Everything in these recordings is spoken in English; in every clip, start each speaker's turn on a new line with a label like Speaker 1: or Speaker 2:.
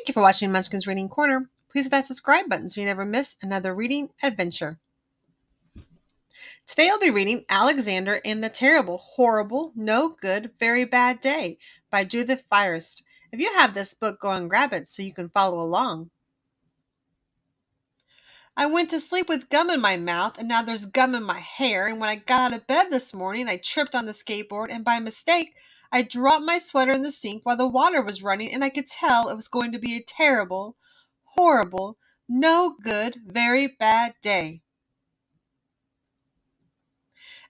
Speaker 1: Thank you for watching Munchkin's Reading Corner. Please hit that subscribe button so you never miss another reading adventure. Today I'll be reading Alexander and the Terrible, Horrible, No Good, Very Bad Day by Judith Viorst. If you have this book, go and grab it so you can follow along. I went to sleep with gum in my mouth, and now there's gum in my hair, and when I got out of bed this morning, I tripped on the skateboard, and by mistake, I dropped my sweater in the sink while the water was running, and I could tell it was going to be a terrible, horrible, no good, very bad day.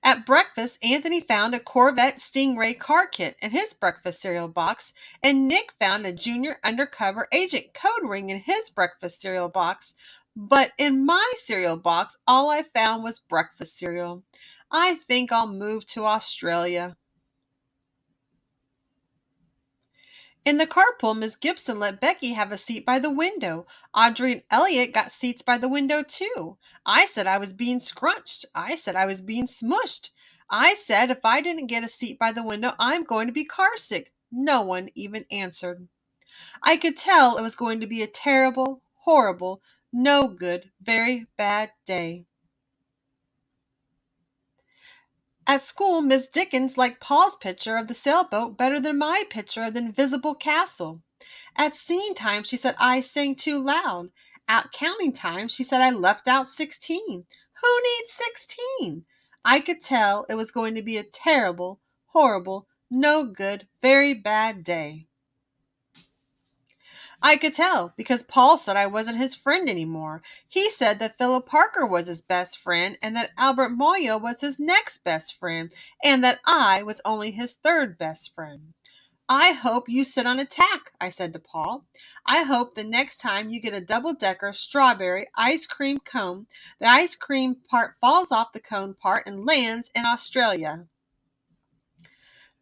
Speaker 1: At breakfast, Anthony found a Corvette Stingray car kit in his breakfast cereal box, and Nick found a junior undercover agent code ring in his breakfast cereal box. But in my cereal box, all I found was breakfast cereal. I think I'll move to Australia. In the carpool, Miss Gibson let Becky have a seat by the window. Audrey and Elliot got seats by the window, too. I said I was being scrunched. I said I was being smushed. I said if I didn't get a seat by the window, I'm going to be car sick. No one even answered. I could tell it was going to be a terrible, horrible, no good, very bad day. At school, Miss Dickens liked Paul's picture of the sailboat better than my picture of the invisible castle. At singing time, she said I sang too loud. At counting time, she said I left out 16. Who needs 16? I could tell it was going to be a terrible, horrible, no good, very bad day. I could tell because Paul said I wasn't his friend anymore. He said that Philip Parker was his best friend and that Albert Moyo was his next best friend and that I was only his third best friend. I hope you sit on a tack, I said to Paul. I hope the next time you get a double-decker strawberry ice cream cone, the ice cream part falls off the cone part and lands in Australia.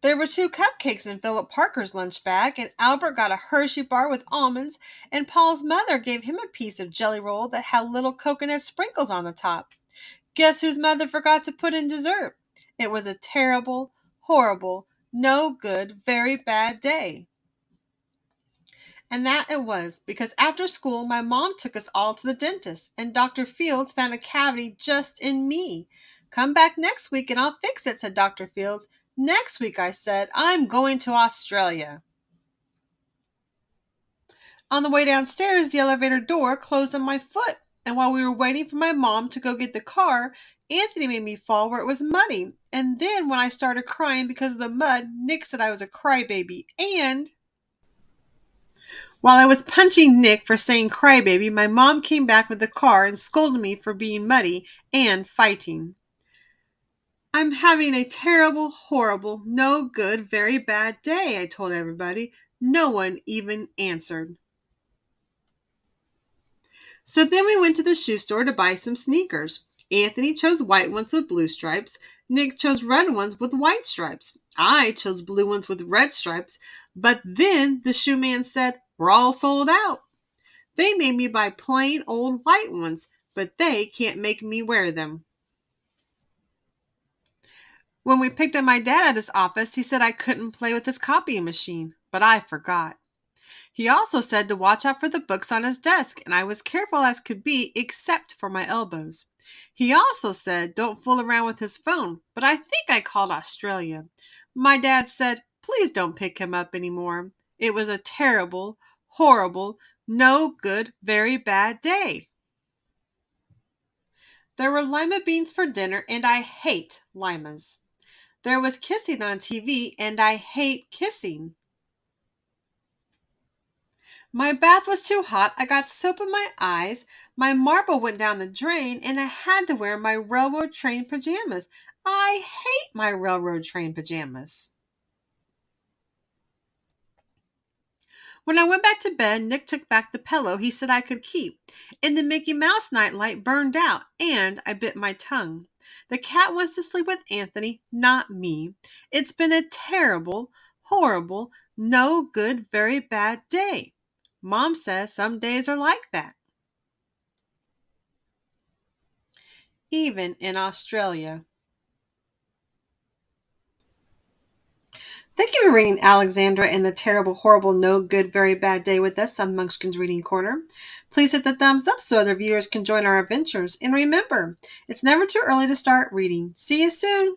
Speaker 1: There were 2 cupcakes in Philip Parker's lunch bag, and Albert got a Hershey bar with almonds, and Paul's mother gave him a piece of jelly roll that had little coconut sprinkles on the top. Guess whose mother forgot to put in dessert? It was a terrible, horrible, no good, very bad day. And that it was, because after school my mom took us all to the dentist, and Dr. Fields found a cavity just in me. Come back next week and I'll fix it, said Dr. Fields. Next week, I said, I'm going to Australia. On the way downstairs, the elevator door closed on my foot, and while we were waiting for my mom to go get the car, Anthony made me fall where it was muddy. And then when I started crying because of the mud, Nick said I was a crybaby, and while I was punching Nick for saying crybaby, my mom came back with the car and scolded me for being muddy and fighting. I'm having a terrible, horrible, no good, very bad day, I told everybody. No one even answered. So then we went to the shoe store to buy some sneakers. Anthony chose white ones with blue stripes. Nick chose red ones with white stripes. I chose blue ones with red stripes. But then the shoe man said, we're all sold out. They made me buy plain old white ones, but they can't make me wear them. When we picked up my dad at his office, he said I couldn't play with his copying machine, but I forgot. He also said to watch out for the books on his desk, and I was careful as could be except for my elbows. He also said don't fool around with his phone, but I think I called Australia. My dad said, please don't pick him up anymore. It was a terrible, horrible, no good, very bad day. There were lima beans for dinner, and I hate limas. There was kissing on TV, and I hate kissing. My bath was too hot. I got soap in my eyes. My marble went down the drain, and I had to wear my railroad train pajamas. I hate my railroad train pajamas. When I went back to bed, Nick took back the pillow he said I could keep, and the Mickey Mouse nightlight burned out, and I bit my tongue. The cat wants to sleep with Anthony, not me. It's been a terrible, horrible, no good, very bad day. Mom says some days are like that. Even in Australia. Thank you for reading Alexandra and the Terrible, Horrible, No Good, Very Bad Day with us on Munchkin's Reading Corner. Please hit the thumbs up so other viewers can join our adventures. And remember, it's never too early to start reading. See you soon!